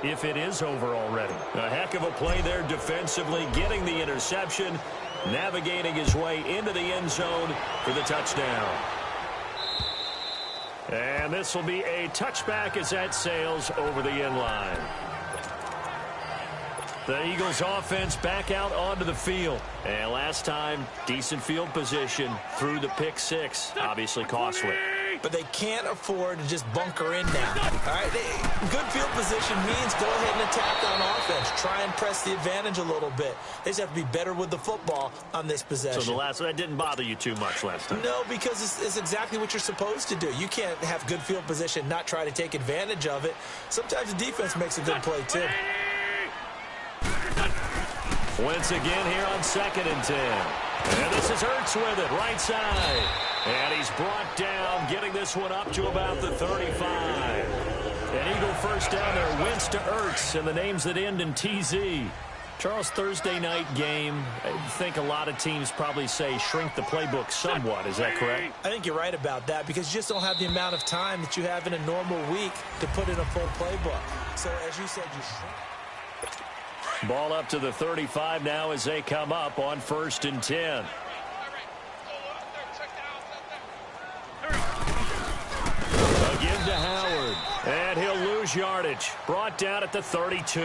if it is over already. A heck of a play there defensively, getting the interception, navigating his way into the end zone for the touchdown. And this will be a touchback as that sails over the end line. The Eagles offense back out onto the field. And last time, decent field position through the pick six. Obviously costly. But they can't afford to just bunker in now. All right, good field position means go ahead and attack on offense. Try and press the advantage a little bit. They just have to be better with the football on this possession. So that didn't bother you too much last time? No, because it's exactly what you're supposed to do. You can't have good field position, not try to take advantage of it. Sometimes the defense makes a good play, too. Wentz again here on 2nd and 10. And this is Ertz with it, right side. And he's brought down, getting this one up to about the 35. An Eagle first down there, Wentz to Ertz, and the names that end in TZ. Charles, Thursday night game, I think a lot of teams probably say shrink the playbook somewhat. Is that correct? I think you're right about that because you just don't have the amount of time that you have in a normal week to put in a full playbook. So, as you said, you shrink. Ball up to the 35 now as they come up on 1st and 10. Again to Howard. And he'll lose yardage. Brought down at the 32.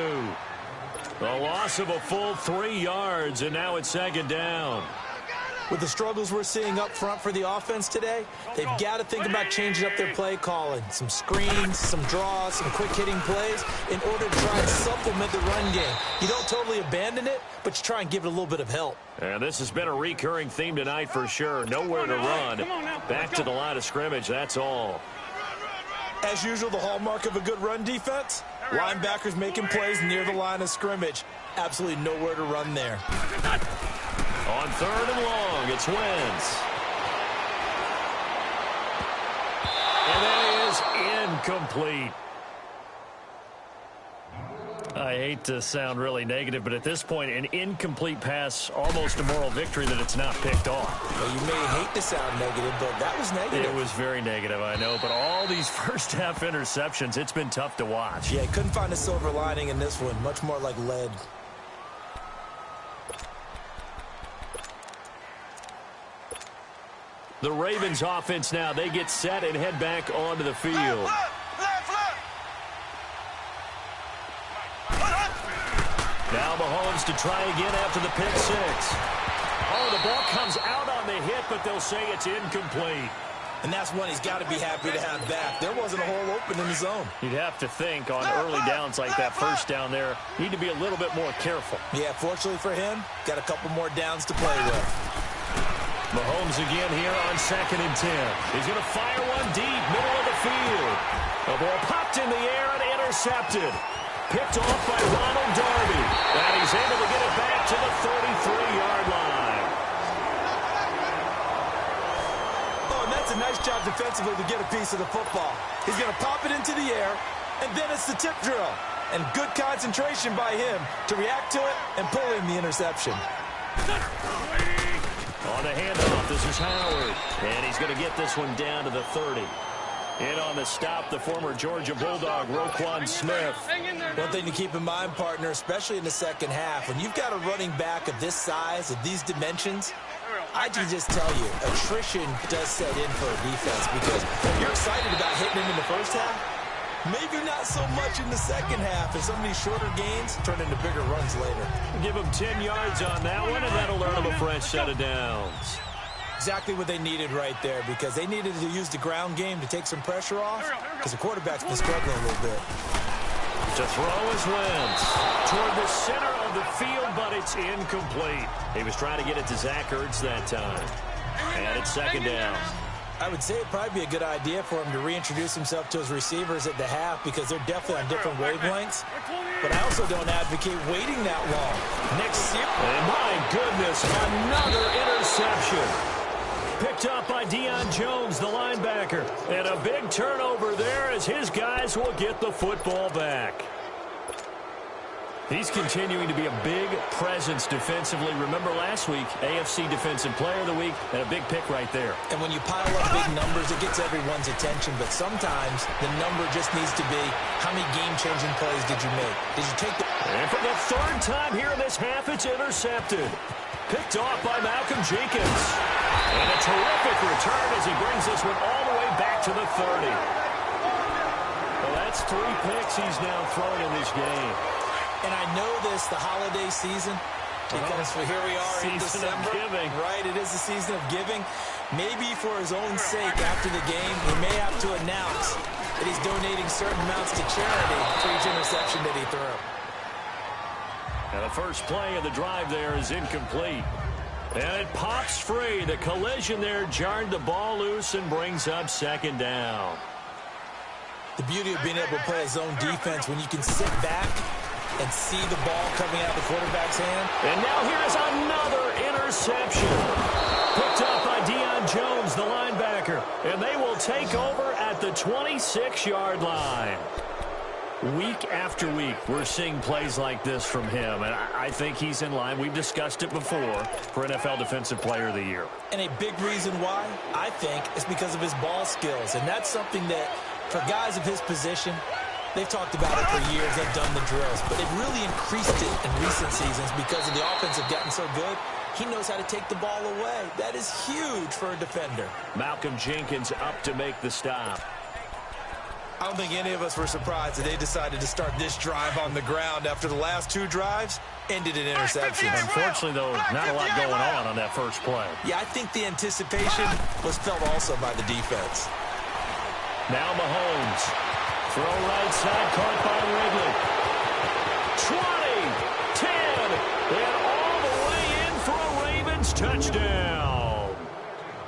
The loss of a full 3 yards, and now it's 2nd down. With the struggles we're seeing up front for the offense today, they've got to think about changing up their play calling. Some screens, some draws, some quick-hitting plays in order to try and supplement the run game. You don't totally abandon it, but you try and give it a little bit of help. And this has been a recurring theme tonight for sure. Nowhere to run. Back to the line of scrimmage, that's all. As usual, the hallmark of a good run defense, linebackers making plays near the line of scrimmage. Absolutely nowhere to run there. On 3rd and long, it's Wentz. And that is incomplete. I hate to sound really negative, but at this point, an incomplete pass, almost a moral victory that it's not picked off. Well, you may hate to sound negative, but that was negative. It was very negative, I know, but all these first-half interceptions, it's been tough to watch. Yeah, couldn't find a silver lining in this one. Much more like lead. The Ravens offense now, they get set and head back onto the field. Now Mahomes to try again after the pick six. Oh, the ball comes out on the hit, but they'll say it's incomplete. And that's one he's got to be happy to have back. There wasn't a hole open in the zone. You'd have to think on early downs like that first down there, need to be a little bit more careful. Yeah, fortunately for him, got a couple more downs to play with. Mahomes again here on 2nd and 10. He's going to fire one deep, middle of the field. The ball popped in the air and intercepted. Picked off by Ronald Darby. And he's able to get it back to the 33-yard line. Oh, and that's a nice job defensively to get a piece of the football. He's going to pop it into the air, and then it's the tip drill. And good concentration by him to react to it and pull in the interception. On the handoff, this is Howard. And he's going to get this one down to the 30. In on the stop, the former Georgia Bulldog, Roquan Smith. One thing to keep in mind, partner, especially in the second half, when you've got a running back of this size, of these dimensions, I can just tell you, attrition does set in for a defense because you're excited about hitting him in the first half. Maybe not so much in the second half, as some of these shorter gains turn into bigger runs later. Give him 10 yards on that one, and that'll earn him a fresh set of downs. Exactly what they needed right there, because they needed to use the ground game to take some pressure off, because the quarterback's been struggling a little bit. To throw is Wentz toward the center of the field, but it's incomplete. He was trying to get it to Zach Ertz that time. And it's 2nd down. I would say it'd probably be a good idea for him to reintroduce himself to his receivers at the half because they're definitely on different wavelengths. But I also don't advocate waiting that long. Next year. And my goodness, another interception. Picked up by Deion Jones, the linebacker. And a big turnover there as his guys will get the football back. He's continuing to be a big presence defensively. Remember last week, AFC Defensive Player of the Week, and a big pick right there. And when you pile up big numbers, it gets everyone's attention. But sometimes the number just needs to be, how many game-changing plays did you make? Did you take the... And for the third time here in this half, it's intercepted. Picked off by Malcolm Jenkins. And a terrific return as he brings this one all the way back to the 30. Well, that's 3 picks he's now thrown in this game. And I know this, the holiday season, because here we are in December. Right, it is the season of giving. Maybe for his own sake after the game, he may have to announce that he's donating certain amounts to charity for each interception that he threw. And the first play of the drive there is incomplete. And it pops free. The collision there jarred the ball loose and brings up second down. The beauty of being able to play his own defense when you can sit back and see the ball coming out of the quarterback's hand. And now here's another interception. Picked up by Deion Jones, the linebacker. And they will take over at the 26-yard line. Week after week, we're seeing plays like this from him, and I think he's in line. We've discussed it before for NFL Defensive Player of the Year. And a big reason why, I think, is because of his ball skills. And that's something that, for guys of his position, they've talked about it for years. They've done the drills. But they've really increased it in recent seasons because of the offense have gotten so good. He knows how to take the ball away. That is huge for a defender. Malcolm Jenkins up to make the stop. I don't think any of us were surprised that they decided to start this drive on the ground after the last 2 drives ended in interception. Unfortunately, though, not a lot going on that first play. Yeah, I think the anticipation was felt also by the defense. Now Mahomes. Throw right side, caught by Ridley. 20, 10, and all the way in for a Ravens touchdown.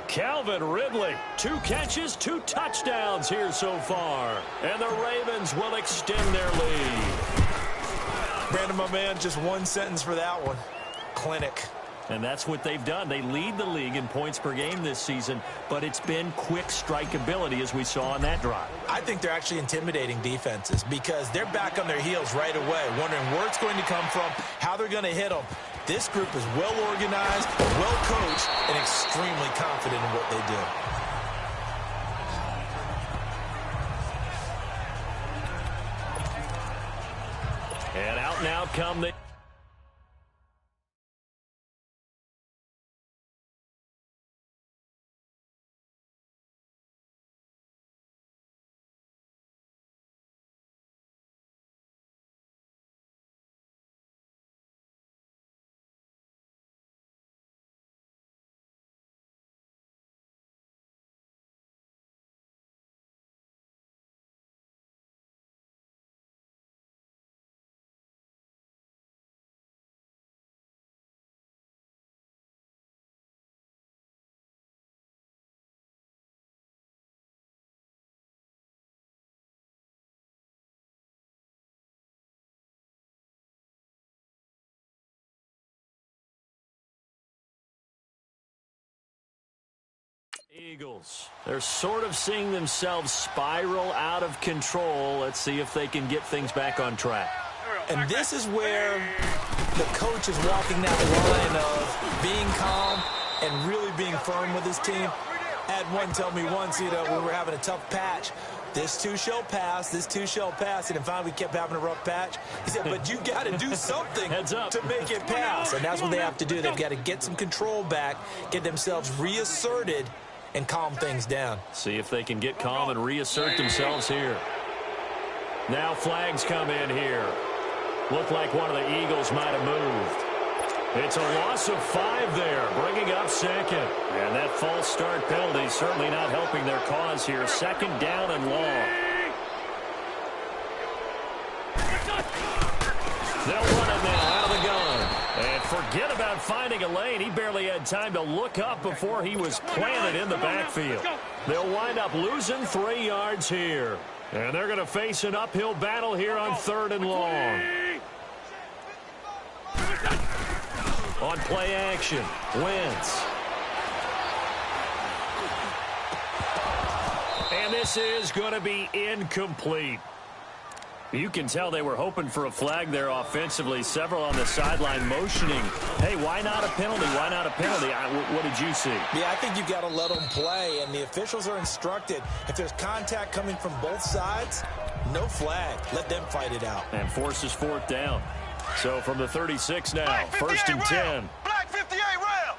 Calvin Ridley, 2 catches, 2 touchdowns here so far. And the Ravens will extend their lead. Brandon, my man, just one sentence for that one. Clinic. And that's what they've done. They lead the league in points per game this season, but it's been quick strikeability as we saw on that drive. I think they're actually intimidating defenses because they're back on their heels right away, wondering where it's going to come from, how they're going to hit them. This group is well organized, well coached, and extremely confident in what they do. And out now come the... Eagles. They're sort of seeing themselves spiral out of control. Let's see if they can get things back on track. And this is where the coach is walking that line of being calm and really being firm with his team. I had one tell me once, we were having a tough patch. This too shall pass, this too shall pass. And then finally we kept having a rough patch. He said, but you got to do something to make it pass. And that's what they have to do. They've got to get some control back, get themselves reasserted, and calm things down. See if they can get calm and reassert themselves here. Now flags come in here. Looked like one of the Eagles might have moved. It's a loss of 5 there, bringing up second. And that false start penalty certainly not helping their cause here. Second down and long. They'll run it now out of the gun. And forget about finding a lane. He barely had time to look up before he was planted in the backfield. They'll wind up losing 3 yards here. And they're going to face an uphill battle here on 3rd and long. On play action, Wentz. And this is going to be incomplete. You can tell they were hoping for a flag there offensively. Several on the sideline motioning, hey, why not a penalty? Why not a penalty? What did you see? Yeah, I think you've got to let them play, and the officials are instructed, if there's contact coming from both sides, no flag. Let them fight it out. And forces fourth down. So from the 36 now, first and 10. Black 58 rail.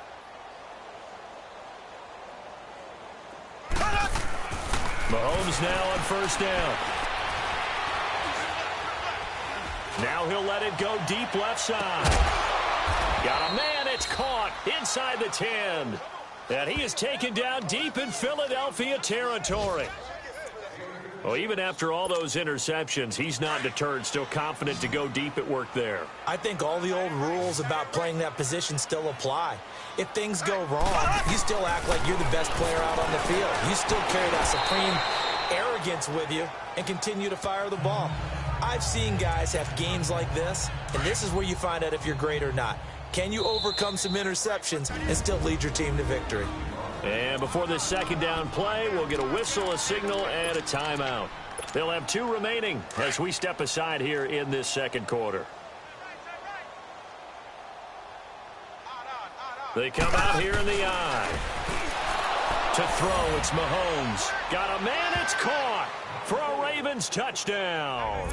Mahomes now on first down. Now he'll let it go deep left side. Got a man, it's caught inside the 10. And he is taken down deep in Philadelphia territory. Well, even after all those interceptions, he's not deterred, still confident to go deep at work there. I think all the old rules about playing that position still apply. If things go wrong, you still act like you're the best player out on the field. You still carry that supreme arrogance with you and continue to fire the ball. I've seen guys have games like this, and this is where you find out if you're great or not. Can you overcome some interceptions and still lead your team to victory? And before this second down play, we'll get a whistle, a signal, and a timeout. They'll have 2 remaining as we step aside here in this second quarter. They come out here in the eye. To throw, it's Mahomes. Got a man, it's caught for a Ravens touchdown.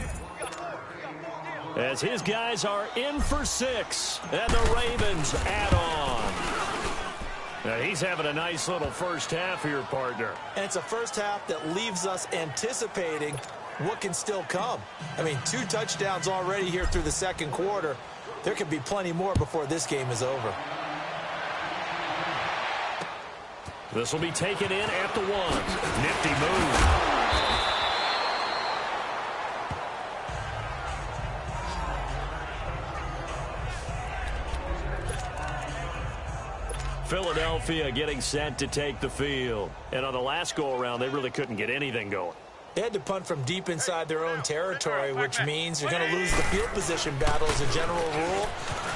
As his guys are in for 6, and the Ravens add on. Now he's having a nice little first half here, partner. And it's a first half that leaves us anticipating what can still come. I mean, 2 touchdowns already here through the second quarter. There could be plenty more before this game is over. This will be taken in at the 1. Nifty move. Philadelphia getting set to take the field. And on the last go-around, they really couldn't get anything going. They had to punt from deep inside their own territory, which means you're going to lose the field position battle as a general rule.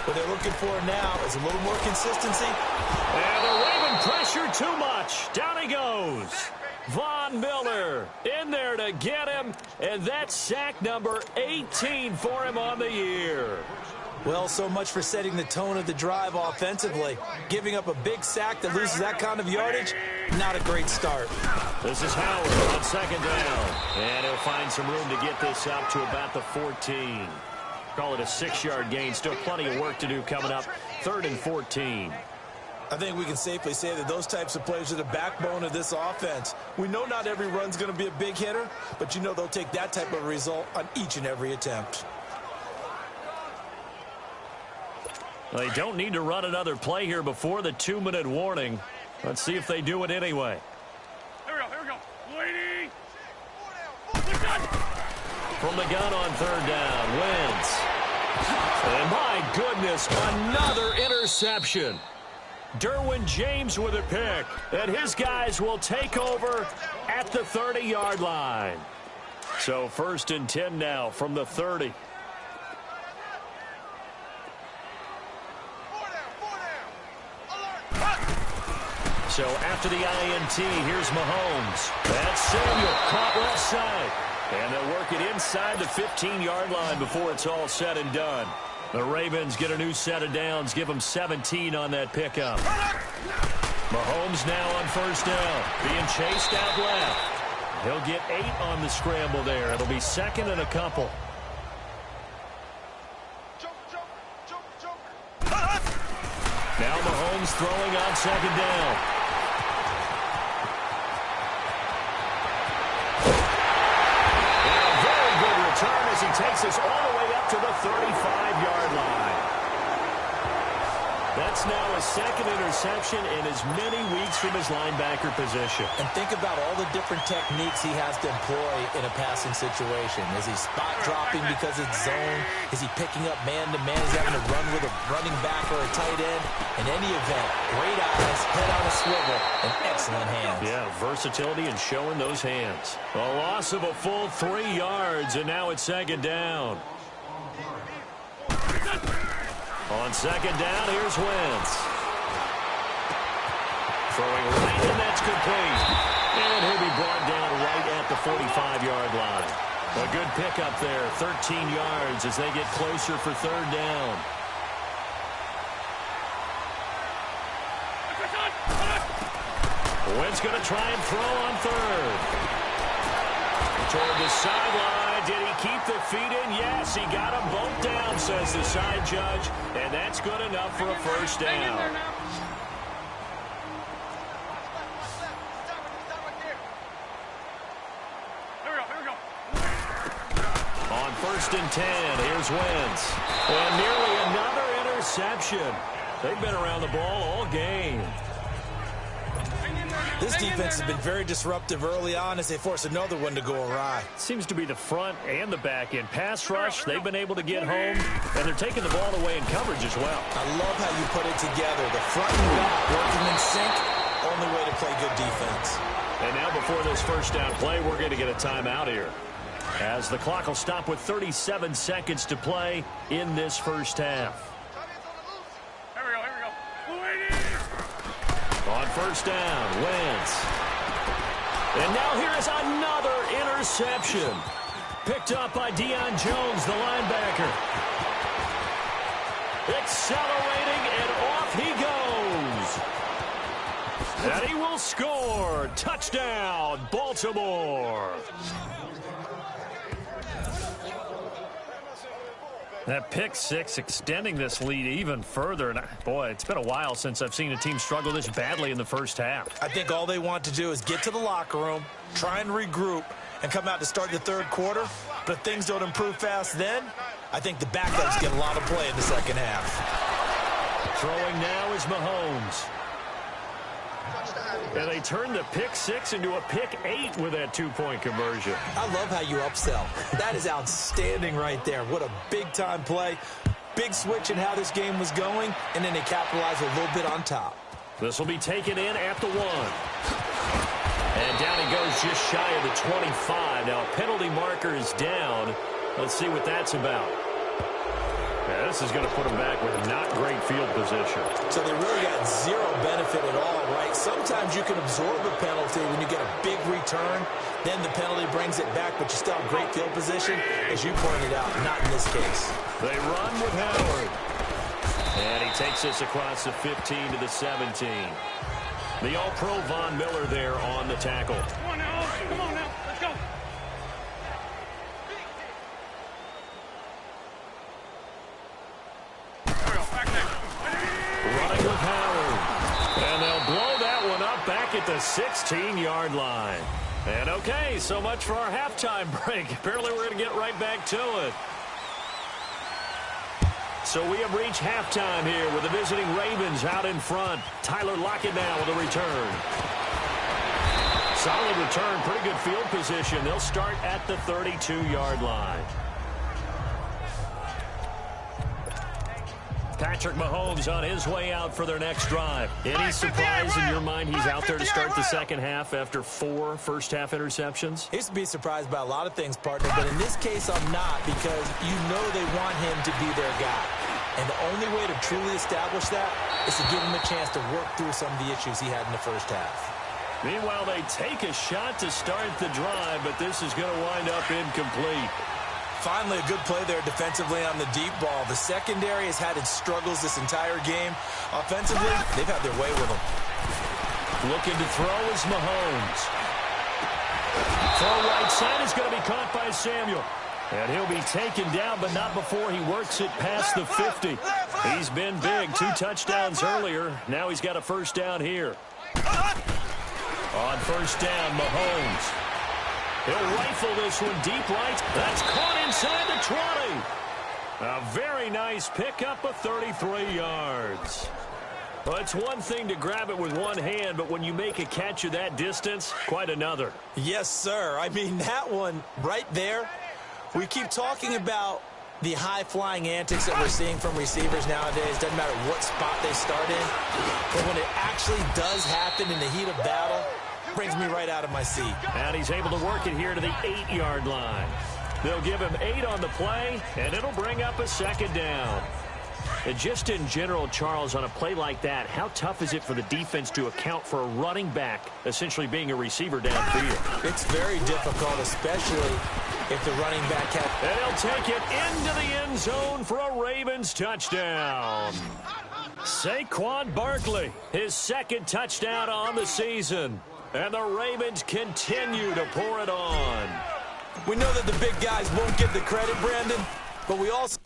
What they're looking for now is a little more consistency. And the Raven pressure too much. Down he goes. Von Miller in there to get him. And that's sack number 18 for him on the year. Well, so much for setting the tone of the drive offensively. Giving up a big sack that loses that kind of yardage, not a great start. This is Howard on second down. And he'll find some room to get this up to about the 14. Call it a 6-yard gain. Still plenty of work to do coming up. 3rd and 14. I think we can safely say that those types of plays are the backbone of this offense. We know not every run's going to be a big hitter, but you know they'll take that type of result on each and every attempt. They don't need to run another play here before the 2-minute warning. Let's see if they do it anyway. Here we go. Waiting. From the gun on 3rd down, Wentz. And my goodness, another interception. Derwin James with a pick. And his guys will take over at the 30-yard line. So 1st and 10 now from the 30. So after the INT, here's Mahomes. That's Samuel, caught left side. And they'll work it inside the 15-yard line before it's all said and done. The Ravens get a new set of downs, give them 17 on that pickup. Mahomes now on 1st down, being chased out left. He'll get 8 on the scramble there. It'll be 2nd and a couple. Now Mahomes throwing on 2nd down. As he takes us all the way up to the 35-yard line. That's now a 2nd interception in as many weeks from his linebacker position. And think about all the different techniques he has to employ in a passing situation. Is he spot dropping because it's zone? Is he picking up man-to-man? Is he having to run with a running back or a tight end? In any event, great eyes, head on a swivel, and excellent hands. Yeah, versatility and showing those hands. A loss of a full 3 yards, and now it's 2nd down. On 2nd down, here's Wentz. Throwing right, and that's complete. And he'll be brought down right at the 45-yard line. A good pickup there, 13 yards as they get closer for third down. Wentz going to try and throw on third. Toward the sideline. Did he keep the feet in? Yes, he got them both down, says the side judge. And that's good enough for a first down. On 1st and 10, here's Wentz. And nearly another interception. They've been around the ball all game. This defense has been very disruptive early on as they force another one to go awry. Seems to be the front and the back end. Pass rush, they've been able to get home, and they're taking the ball away in coverage as well. I love how you put it together. The front and back working in sync, only way to play good defense. And now before this first down play, we're going to get a timeout here, as the clock will stop with 37 seconds to play in this first half. On 1st down, Wentz. And now here is another interception. Picked up by Deion Jones, the linebacker. Accelerating, and off he goes. And he will score. Touchdown, Baltimore. That pick six extending this lead even further. And boy, it's been a while since I've seen a team struggle this badly in the first half. I think all they want to do is get to the locker room, try and regroup, and come out to start the third quarter. But if things don't improve fast then, I think the backups get a lot of play in the second half. Throwing now is Mahomes. And they turned the pick six into a pick 8 with that 2-point conversion. I love how you upsell. That is outstanding right there. What a big-time play. Big switch in how this game was going, and then they capitalize a little bit on top. This will be taken in at the 1. And down he goes just shy of the 25. Now a penalty marker is down. Let's see what that's about. Yeah, this is going to put them back with not great field position. So they really got zero benefit at all, right? Sometimes you can absorb a penalty when you get a big return. Then the penalty brings it back, but you still have great field position. As you pointed out, not in this case. They run with Howard. And he takes us across the 15 to the 17. The All-Pro Von Miller there on the tackle. Come on now. Come on now. Let's go. Running with Howard. And they'll blow that one up back at the 16-yard line. And okay, so much for our halftime break. Apparently we're going to get right back to it. So we have reached halftime here with the visiting Ravens out in front. Tyler Lockett now with a return. Solid return, pretty good field position. They'll start at the 32-yard line. Patrick Mahomes on his way out for their next drive. Any surprise in your mind he's out there to start the second half after 4 first-half interceptions? I used to be surprised by a lot of things, partner, but in this case I'm not, because you know they want him to be their guy. And the only way to truly establish that is to give him a chance to work through some of the issues he had in the first half. Meanwhile, they take a shot to start the drive, but this is going to wind up incomplete. Finally, a good play there defensively on the deep ball. The secondary has had its struggles this entire game. Offensively, they've had their way with them. Looking to throw is Mahomes. Throw right side is going to be caught by Samuel. And he'll be taken down, but not before he works it past the 50. He's been big. 2 touchdowns earlier. Now he's got a first down here. On first down, Mahomes. He'll rifle this one deep right. That's caught inside the 20. A very nice pickup of 33 yards. Well, it's one thing to grab it with one hand, but when you make a catch of that distance, quite another. Yes, sir. I mean, that one right there, we keep talking about the high-flying antics that we're seeing from receivers nowadays. Doesn't matter what spot they start in. But when it actually does happen in the heat of battle, brings me right out of my seat. And he's able to work it here to the 8-yard line. They'll give him 8 on the play, and it'll bring up a second down. And just in general, Charles, on a play like that, how tough is it for the defense to account for a running back essentially being a receiver downfield? It's very difficult, especially if the running back had... And he'll take it into the end zone for a Ravens touchdown. Saquon Barkley, his second touchdown on the season. And the Ravens continue to pour it on. We know that the big guys won't get the credit, Brandon, but we also...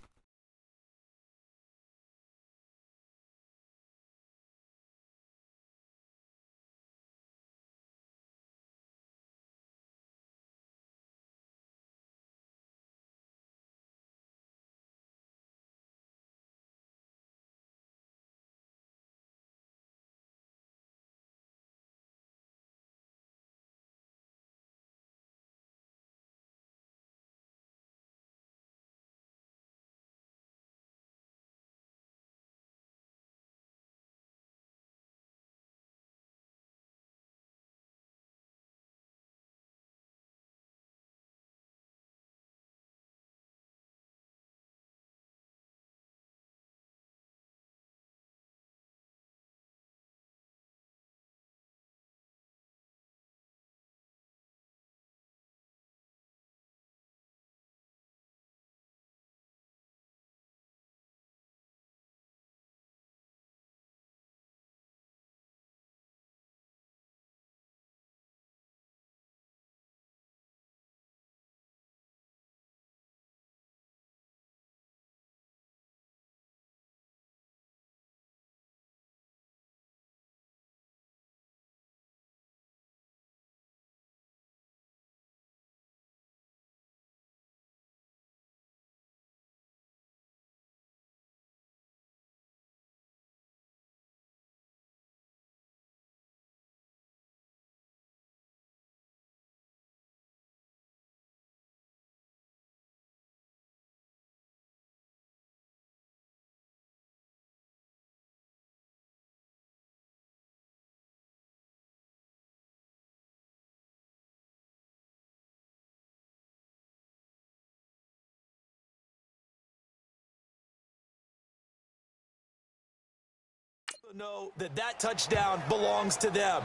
know that touchdown belongs to them.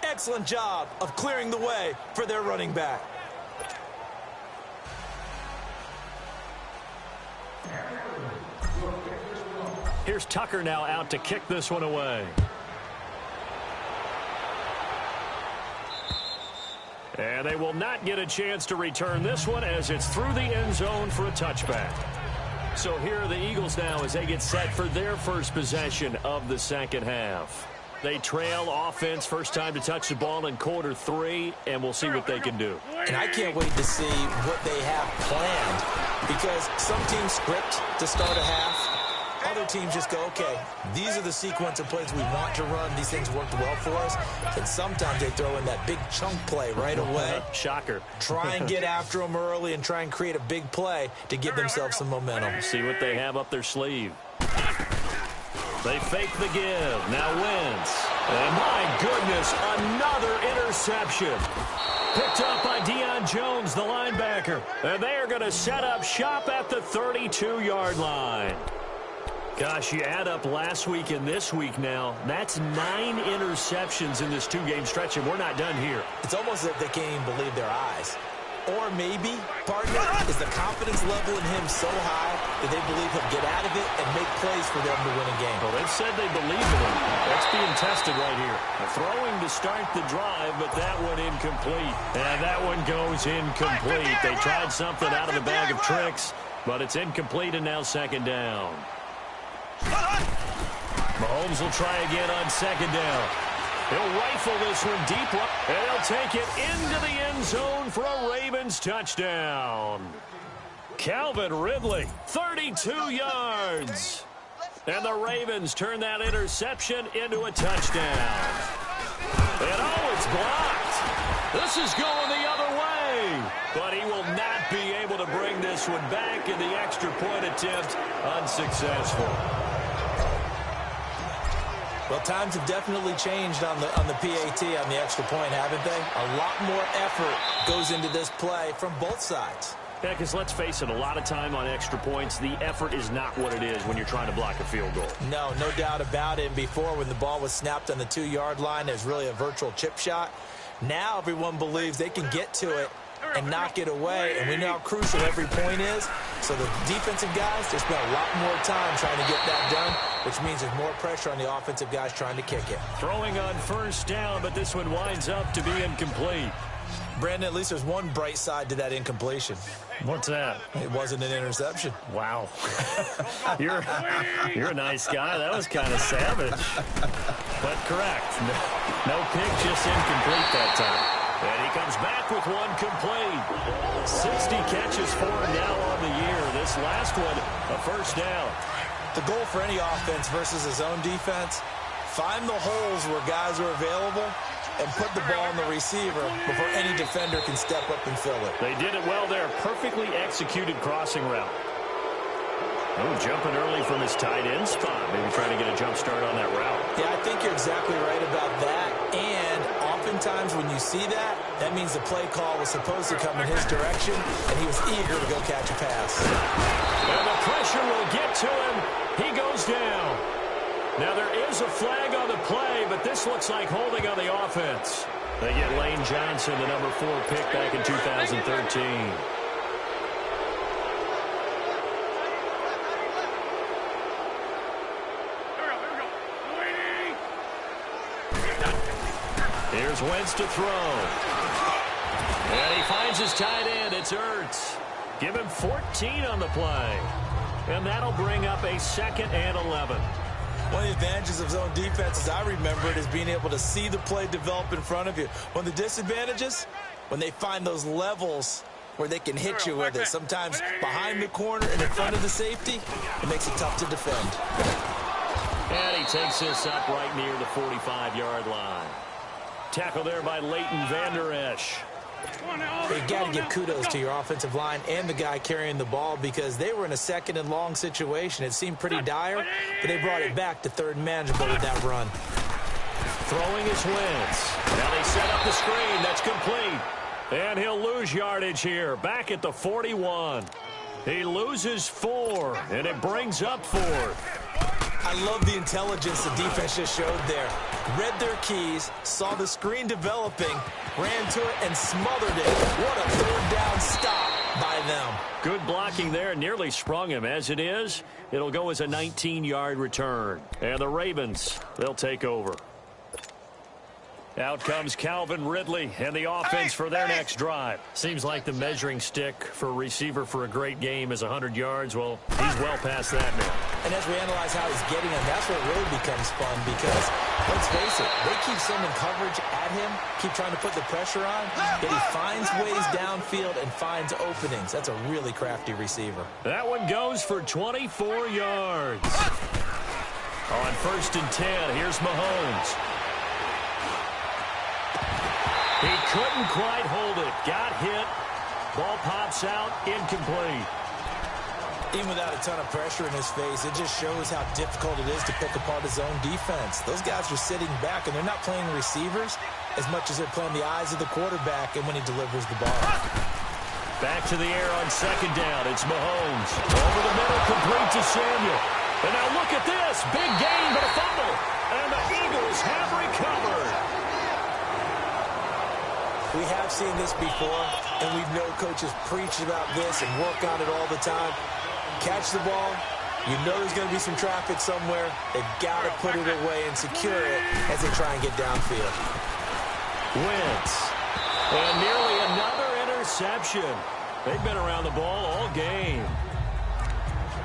Excellent job of clearing the way for their running back. Here's Tucker now out to kick this one away. And they will not get a chance to return this one as it's through the end zone for a touchback. So here are the Eagles now as they get set for their first possession of the second half. They trail offense, first time to touch the ball in quarter 3, and we'll see what they can do. And I can't wait to see what they have planned, because some teams script to start a half. Other teams just go, okay, these are the sequence of plays we want to run. These things worked well for us. And sometimes they throw in that big chunk play right away. Shocker. Try and get after them early and try and create a big play to give themselves some momentum. See what they have up their sleeve. They fake the give. Now Wentz. And my goodness, another interception. Picked up by Deion Jones, the linebacker. And they are going to set up shop at the 32-yard line. Gosh, you add up last week and this week now, that's 9 interceptions in this 2-game stretch, and we're not done here. It's almost as if they can't even believe their eyes. Or maybe, partner, is the confidence level in him so high that they believe he'll get out of it and make plays for them to win a game. Well, they've said they believe in him. That's being tested right here. Throwing to start the drive, but that one incomplete. And that one goes incomplete. They tried something out of the bag of tricks, but it's incomplete and now second down. Mahomes will try again on second down. He'll rifle this one deep, and he'll take it into the end zone for a Ravens touchdown. Calvin Ridley, 32 yards. And the Ravens turn that interception into a touchdown. And it's blocked. This is going the other way. But he will not be able to bring this one back, and the extra point attempt unsuccessful. Well, times have definitely changed on the PAT, on the extra point, haven't they? A lot more effort goes into this play from both sides. Yeah, because let's face it, a lot of time on extra points, the effort is not what it is when you're trying to block a field goal. No doubt about it. And before, when the ball was snapped on the 2-yard line, it was really a virtual chip shot. Now everyone believes they can get to it and knock it away. And we know how crucial every point is. So the defensive guys, they spend a lot more time trying to get that done, which means there's more pressure on the offensive guys trying to kick it. Throwing on first down, but this one winds up to be incomplete. Brandon, at least there's one bright side to that incompletion. What's that? It wasn't an interception. Wow. You're a nice guy. That was kind of savage. But correct. No pick, just incomplete that time. And he comes back with one complete. 60 catches for him now on the year. This last one, a first down. The goal for any offense versus a zone defense, find the holes where guys are available and put the ball on the receiver before any defender can step up and fill it. They did it well there. Perfectly executed crossing route. Oh, jumping early from his tight end spot. Maybe trying to get a jump start on that route. Yeah, I think you're exactly right about that. And oftentimes when you see that, that means the play call was supposed to come in his direction, and he was eager to go catch a pass. And the pressure will get to him. He goes down. Now, there is a flag on the play, but this looks like holding on the offense. They get Lane Johnson, the number 4 pick back in 2013. Here's Wentz to throw. And he finds his tight end. It's Ertz. Give him 14 on the play. And that'll bring up a 2nd and 11. One of the advantages of zone defense, as I remember it, is being able to see the play develop in front of you. One of the disadvantages, when they find those levels where they can hit you with it. Sometimes behind the corner and in front of the safety, it makes it tough to defend. And he takes this up right near the 45-yard line. Tackle there by Leighton Vander Esch. You got to give kudos to your offensive line and the guy carrying the ball because they were in a 2nd and long situation. It seemed pretty dire, but they brought it back to 3rd and manageable with that run. Throwing his Wentz. Now they set up the screen. That's complete. And he'll lose yardage here. Back at the 41. He loses 4, and it brings up 4th. I love the intelligence the defense just showed there. Read their keys, saw the screen developing, ran to it, and smothered it. What a 3rd down stop by them. Good blocking there. Nearly sprung him. As it is, it'll go as a 19-yard return. And the Ravens, they'll take over. Out comes Calvin Ridley and the offense for their next drive. Seems like the measuring stick for a receiver for a great game is 100 yards. Well, he's well past that now. And as we analyze how he's getting them, that's where it really becomes fun because, let's face it, they keep sending coverage at him, keep trying to put the pressure on, yet he finds ways downfield and finds openings. That's a really crafty receiver. That one goes for 24 yards. On 1st and 10, here's Mahomes. He couldn't quite hold it. Got hit. Ball pops out. Incomplete. Even without a ton of pressure in his face, it just shows how difficult it is to pick apart his own defense. Those guys are sitting back, and they're not playing receivers as much as they're playing the eyes of the quarterback and when he delivers the ball. Back to the air on 2nd down. It's Mahomes. Over the middle, complete to Samuel. And now look at this. Big gain, but a fumble. And the Eagles have recovered. We have seen this before, and we know coaches preach about this and work on it all the time. Catch the ball. You know there's going to be some traffic somewhere. They've got to put it away and secure it as they try and get downfield. Wentz. And nearly another interception. They've been around the ball all game.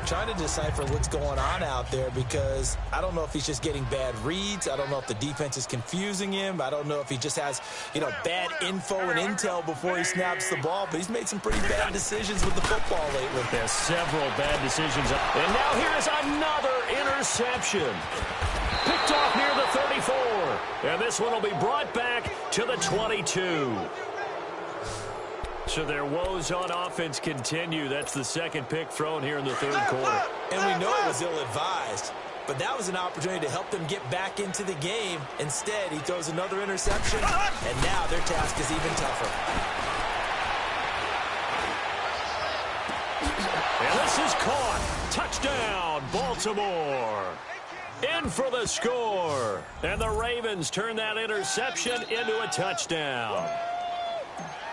Trying to decipher what's going on out there because I don't know if he's just getting bad reads. I don't know if the defense is confusing him. I don't know if he just has, bad info and intel before he snaps the ball. But he's made some pretty bad decisions with the football lately. There's several bad decisions. And now here's another interception. Picked off near the 34. And this one will be brought back to the 22. So their woes on offense continue. That's the 2nd pick thrown here in the 3rd quarter. And we know it was ill-advised, but that was an opportunity to help them get back into the game. Instead, he throws another interception, and now their task is even tougher. And this is caught. Touchdown, Baltimore. In for the score. And the Ravens turn that interception into a touchdown.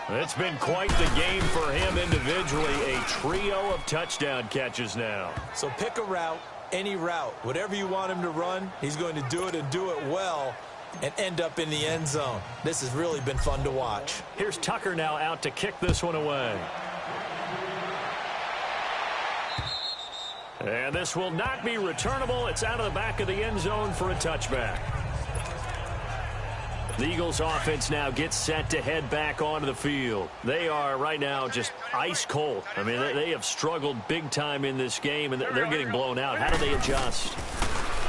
It's been quite the game for him individually. A trio of touchdown catches now. So pick a route, any route. Whatever you want him to run, he's going to do it and do it well and end up in the end zone. This has really been fun to watch. Here's Tucker now out to kick this one away. And this will not be returnable. It's out of the back of the end zone for a touchback. The Eagles offense now gets set to head back onto the field. They are right now just ice cold. I mean, they have struggled big time in this game, and they're getting blown out. How do they adjust?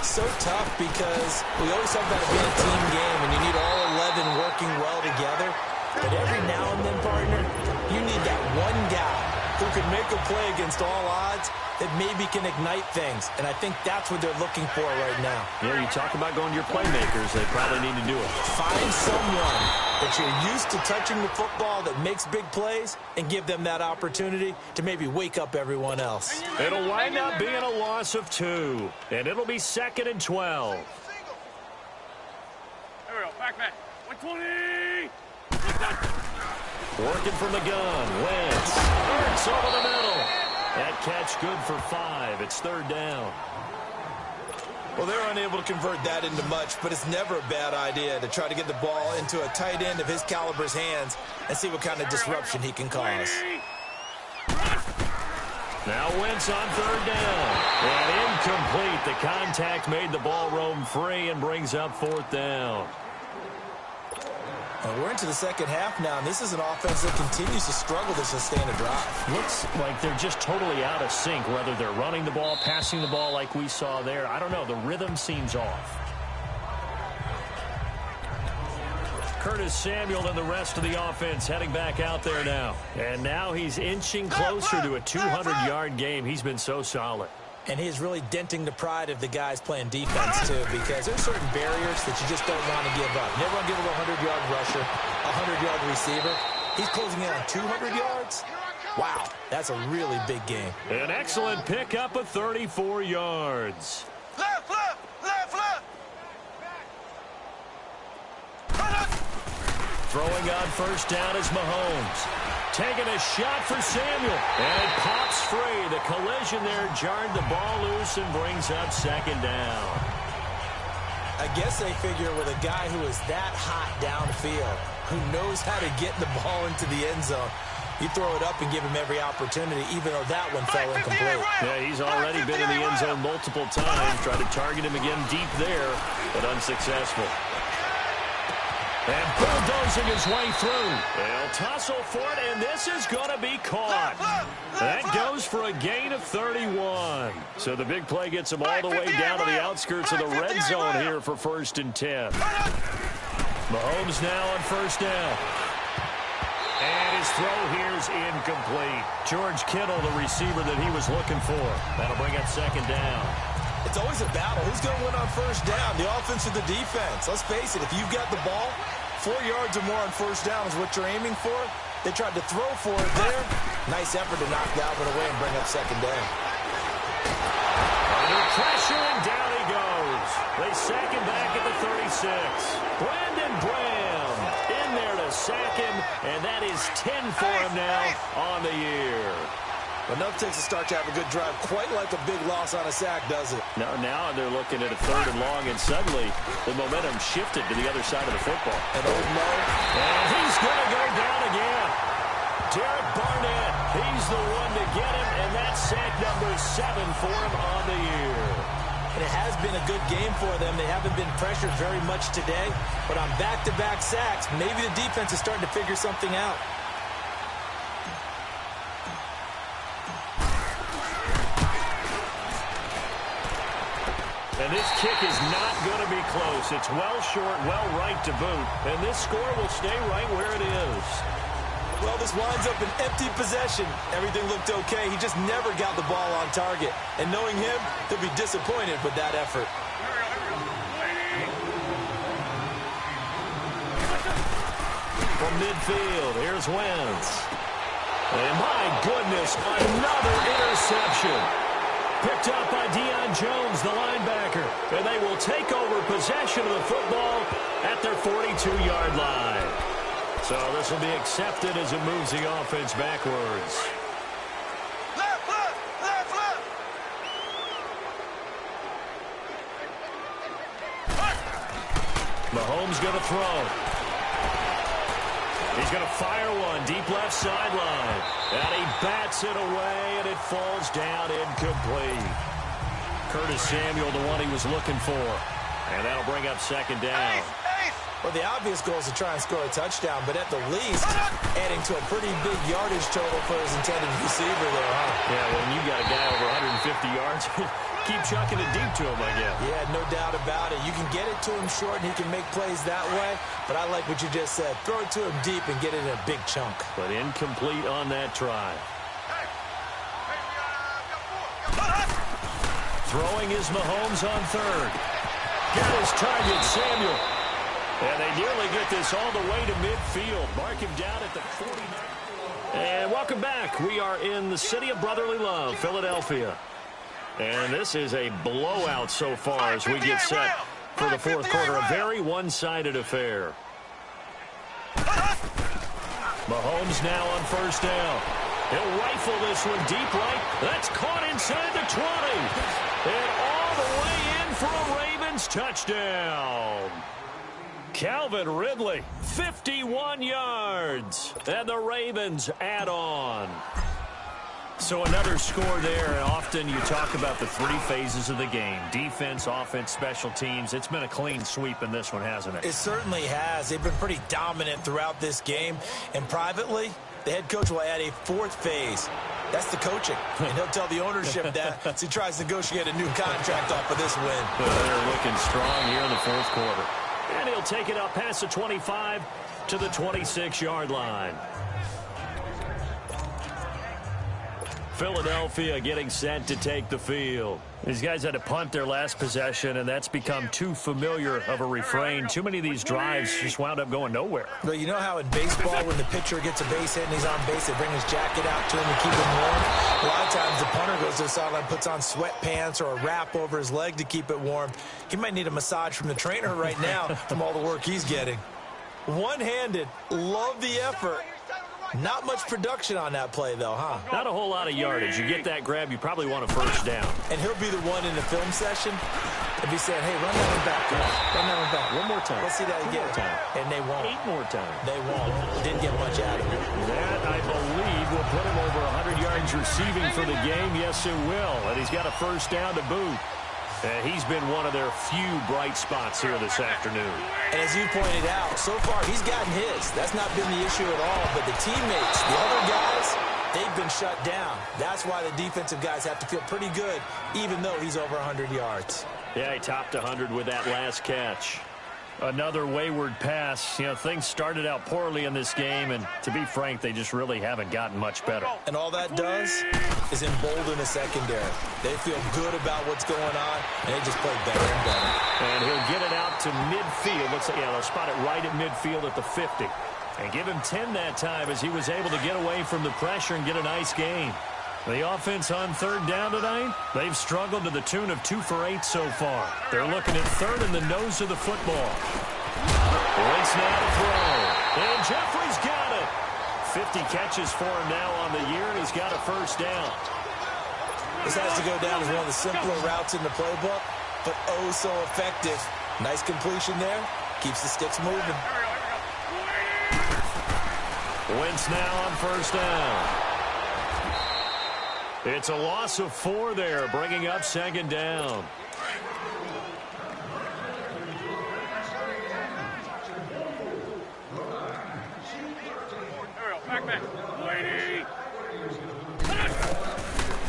So tough because we always talk about it being a team game, and you need all 11 working well together. But every now and then, partner, you need that one guy who can make a play against all odds that maybe can ignite things. And I think that's what they're looking for right now. Yeah, you talk about going to your playmakers. They probably need to do it. Find someone that you're used to touching the football that makes big plays and give them that opportunity to maybe wake up everyone else. It'll wind up being a loss of 2, and it'll be 2nd and 12. There we go. Back. 120. Working from the gun. Wentz. Hurts over the middle. That catch good for 5. It's 3rd down. Well, they're unable to convert that into much, but it's never a bad idea to try to get the ball into a tight end of his caliber's hands and see what kind of disruption he can cause. Now Wentz on 3rd down. And incomplete. The contact made the ball roam free and brings up 4th down. We're into the second half now, and this is an offense that continues to struggle to sustain a drive. Looks like they're just totally out of sync, whether they're running the ball, passing the ball like we saw there. I don't know. The rhythm seems off. Curtis Samuel and the rest of the offense heading back out there now. And now he's inching closer to a 200-yard game. He's been so solid. And he's really denting the pride of the guys playing defense, too, because there's certain barriers that you just don't want to give up. Never want to give up a 100-yard rusher, a 100-yard receiver. He's closing in on 200 yards. Wow, that's a really big game. An excellent pickup of 34 yards. Left. Throwing on 1st down is Mahomes. Taking a shot for Samuel. And it pops free. The collision there jarred the ball loose and brings up 2nd down. I guess they figure with a guy who is that hot downfield, who knows how to get the ball into the end zone, you throw it up and give him every opportunity, even though that one fell incomplete. Yeah, he's already been in the end zone multiple times. Tried to target him again deep there, but unsuccessful. And bulldozing his way through. They'll tussle for it, and this is going to be caught. That goes for a gain of 31. So the big play gets him all the way down to the outskirts of the red zone here for 1st and 10. Mahomes now on 1st down. And his throw here is incomplete. George Kittle, the receiver that he was looking for. That'll bring up 2nd down. It's always a battle. Who's going to win on 1st down, the offense or the defense? Let's face it, if you've got the ball, 4 yards or more on 1st down is what you're aiming for. They tried to throw for it there. Nice effort to knock Dalvin away and bring up 2nd down. Under pressure, and down he goes. They sack him back at the 36. Brandon Graham in there to sack him, and that is 10 for him now on the year. Enough takes a start to have a good drive. Quite like a big loss on a sack, does it? Now they're looking at a 3rd and long, and suddenly the momentum shifted to the other side of the football. And old Mo. And he's going to go down again. Derek Barnett, he's the one to get him, and that's sack number 7 for him on the year. And it has been a good game for them. They haven't been pressured very much today, but on back-to-back sacks, maybe the defense is starting to figure something out. And this kick is not going to be close. It's well short, well right to boot. And this score will stay right where it is. Well, this winds up an empty possession. Everything looked okay. He just never got the ball on target. And knowing him, he'll be disappointed with that effort. From midfield, here's Wentz. And my goodness, another interception. Picked up by Deion Jones, the linebacker. And they will take over possession of the football at their 42-yard line. So this will be accepted as it moves the offense backwards. Left, left, left, left. Mahomes going to throw. He's going to fire one deep left sideline. And he bats it away, and it falls down incomplete. Curtis Samuel, the one he was looking for. And that'll bring up second down. Well, the obvious goal is to try and score a touchdown, but at the least, adding to a pretty big yardage total for his intended receiver there, huh? Yeah, when you got a guy over 150 yards, keep chucking it deep to him, I guess. Yeah, no doubt about it. You can get it to him short, and he can make plays that way, but I like what you just said. Throw it to him deep and get it in a big chunk. But incomplete on that try. Throwing is Mahomes on third. Got his target, Samuel. And they nearly get this all the way to midfield. Mark him down at the 49. And welcome back. We are in the city of brotherly love, Philadelphia. And this is a blowout so far as we get set for the fourth quarter. A very one-sided affair. Mahomes now on first down. He'll rifle this one deep right. That's caught inside the 20. And all the way in for a Ravens touchdown. Calvin Ridley, 51 yards. And the Ravens add on. So another score there, and often you talk about the three phases of the game. Defense, offense, special teams. It's been a clean sweep in this one, hasn't it? It certainly has. They've been pretty dominant throughout this game. And privately, the head coach will add a fourth phase. That's the coaching. And he'll tell the ownership that as he tries to negotiate a new contract off of this win. But they're looking strong here in the fourth quarter. And he'll take it up past the 25 to the 26-yard line. Philadelphia getting set to take the field. These guys had to punt their last possession, and that's become too familiar of a refrain. Too many of these drives just wound up going nowhere. Well, you know how in baseball, when the pitcher gets a base hit and he's on base, they bring his jacket out to him to keep him warm? A lot of times the punter goes to the sideline, puts on sweatpants or a wrap over his leg to keep it warm. He might need a massage from the trainer right now from all the work he's getting. One-handed, love the effort. Not much production on that play, though, huh? Not a whole lot of yardage. You get that grab, you probably want a first down. And he'll be the one in the film session and be saying, hey, run that one back. Run that one back. One more time. Let's see that again. And they won't. 8 more times. They won't. Didn't get much out of it. That, I believe, will put him over 100 yards receiving for the game. Yes, it will. And he's got a first down to boot. And he's been one of their few bright spots here this afternoon. And as you pointed out, so far he's gotten his. That's not been the issue at all. But the teammates, the other guys, they've been shut down. That's why the defensive guys have to feel pretty good, even though he's over 100 yards. Yeah, he topped 100 with that last catch. Another wayward pass. You know, things started out poorly in this game, and to be frank, they just really haven't gotten much better. And all that does is embolden the secondary. They feel good about what's going on, and they just play better and better. And he'll get it out to midfield. Looks like, yeah, they'll spot it right at midfield at the 50. And give him 10 that time as he was able to get away from the pressure and get a nice gain. The offense on third down tonight, they've struggled to the tune of 2 for 8 so far. They're looking at third in the nose of the football. Wentz now to throw. And Jeffrey's got it. 50 catches for him now on the year, and he's got a first down. This has to go down as one of the simpler routes in the playbook, but oh so effective. Nice completion there. Keeps the sticks moving. Wentz now on first down. It's a loss of 4 there, bringing up second down.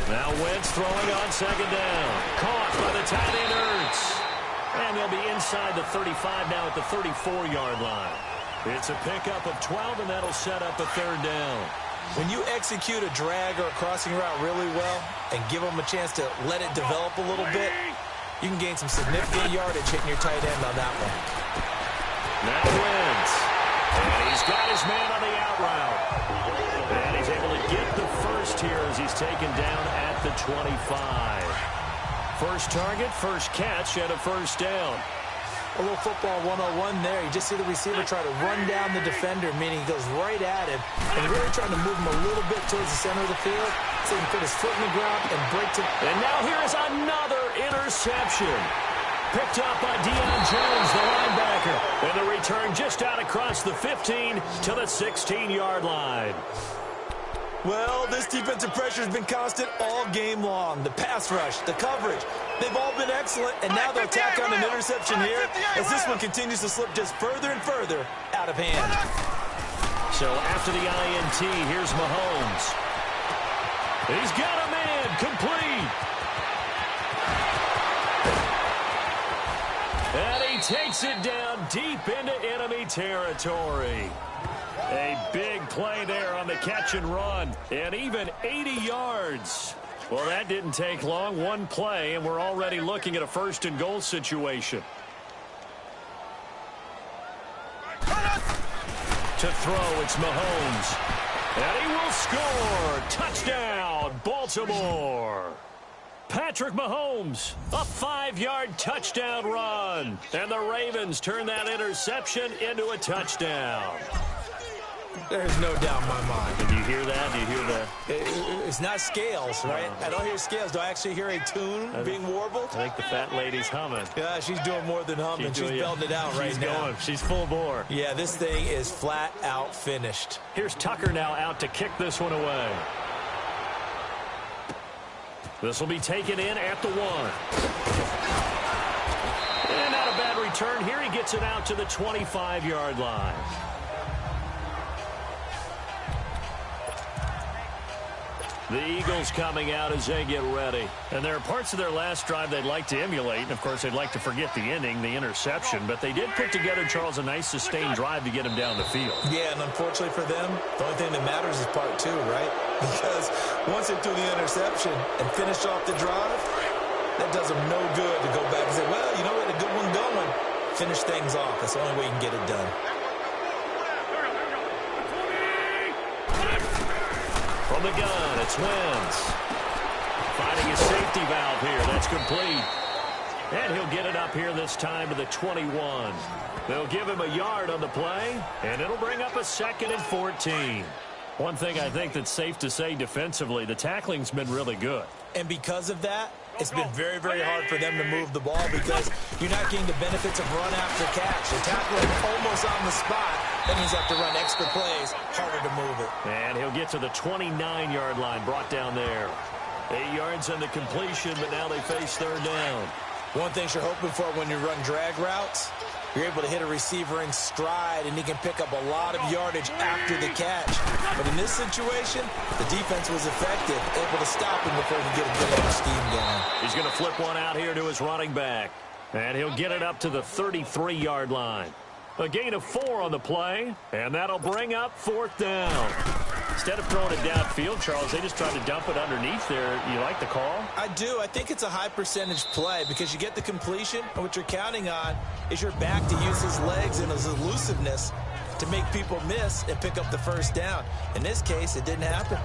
Now Wentz throwing on second down. Caught by the tight end Ertz. And they'll be inside the 35 now at the 34-yard line. It's a pickup of 12, and that'll set up a third down. When you execute a drag or a crossing route really well and give them a chance to let it develop a little bit, you can gain some significant yardage hitting your tight end on that one. Now Wentz. And he's got his man on the out route. And he's able to get the first here as he's taken down at the 25. First target, first catch, and a first down. A little football 101 there. You just see the receiver try to run down the defender, meaning he goes right at him, and really trying to move him a little bit towards the center of the field so he can put his foot in the ground and break to... And now here is another interception. Picked up by Deion Jones, the linebacker. And the return just out across the 15 to the 16-yard line. Well, this defensive pressure has been constant all game long. The pass rush, the coverage, they've all been excellent, and now they'll tack on an interception here as this one continues to slip just further and further out of hand. So after the INT, here's Mahomes. He's got a man, complete. And he takes it down deep into enemy territory. A big play there on the catch and run, and even 80 yards. Well, that didn't take long. One play, and we're already looking at a first and goal situation. To throw, it's Mahomes. And he will score. Touchdown, Baltimore. Patrick Mahomes, a 5-yard touchdown run. And the Ravens turn that interception into a touchdown. There's no doubt in my mind. Did you hear that? Do you hear that? It's not scales, right? I don't hear scales. Do I actually hear a tune being warbled? I think the fat lady's humming. Yeah, she's doing more than humming. She's belting it out right now. Going. She's full bore. Yeah, this thing is flat out finished. Here's Tucker now out to kick this one away. This will be taken in at the 1. And not a bad return here. He gets it out to the 25-yard line. The Eagles coming out as they get ready. And there are parts of their last drive they'd like to emulate. And, of course, they'd like to forget the ending, the interception. But they did put together, Charles, a nice sustained drive to get him down the field. Yeah, and unfortunately for them, the only thing that matters is part 2, right? Because once they threw the interception and finished off the drive, that does them no good to go back and say, well, you know what, a good one going. Finish things off. That's the only way you can get it done. From the gun, it's Wentz. Finding his safety valve here. That's complete. And he'll get it up here this time to the 21. They'll give him a yard on the play, and it'll bring up a 2nd and 14. One thing I think that's safe to say defensively, the tackling's been really good. And because of that, it's been very, very hard for them to move the ball because you're not getting the benefits of run after catch. They're tackling almost on the spot. That means you have to run extra plays, harder to move it. And he'll get to the 29-yard line, brought down there. 8 yards on the completion, but now they face 3rd down. One thing you're hoping for when you run drag routes, you're able to hit a receiver in stride, and he can pick up a lot of yardage after the catch. But in this situation, the defense was effective, able to stop him before he could get a good enough steam going. He's going to flip one out here to his running back. And he'll get it up to the 33-yard line. A gain of 4 on the play, and that'll bring up 4th down. Instead of throwing it downfield, Charles, they just tried to dump it underneath there. You like the call? I do. I think it's a high percentage play because you get the completion, and what you're counting on is your back to use his legs and his elusiveness to make people miss and pick up the 1st down. In this case, it didn't happen.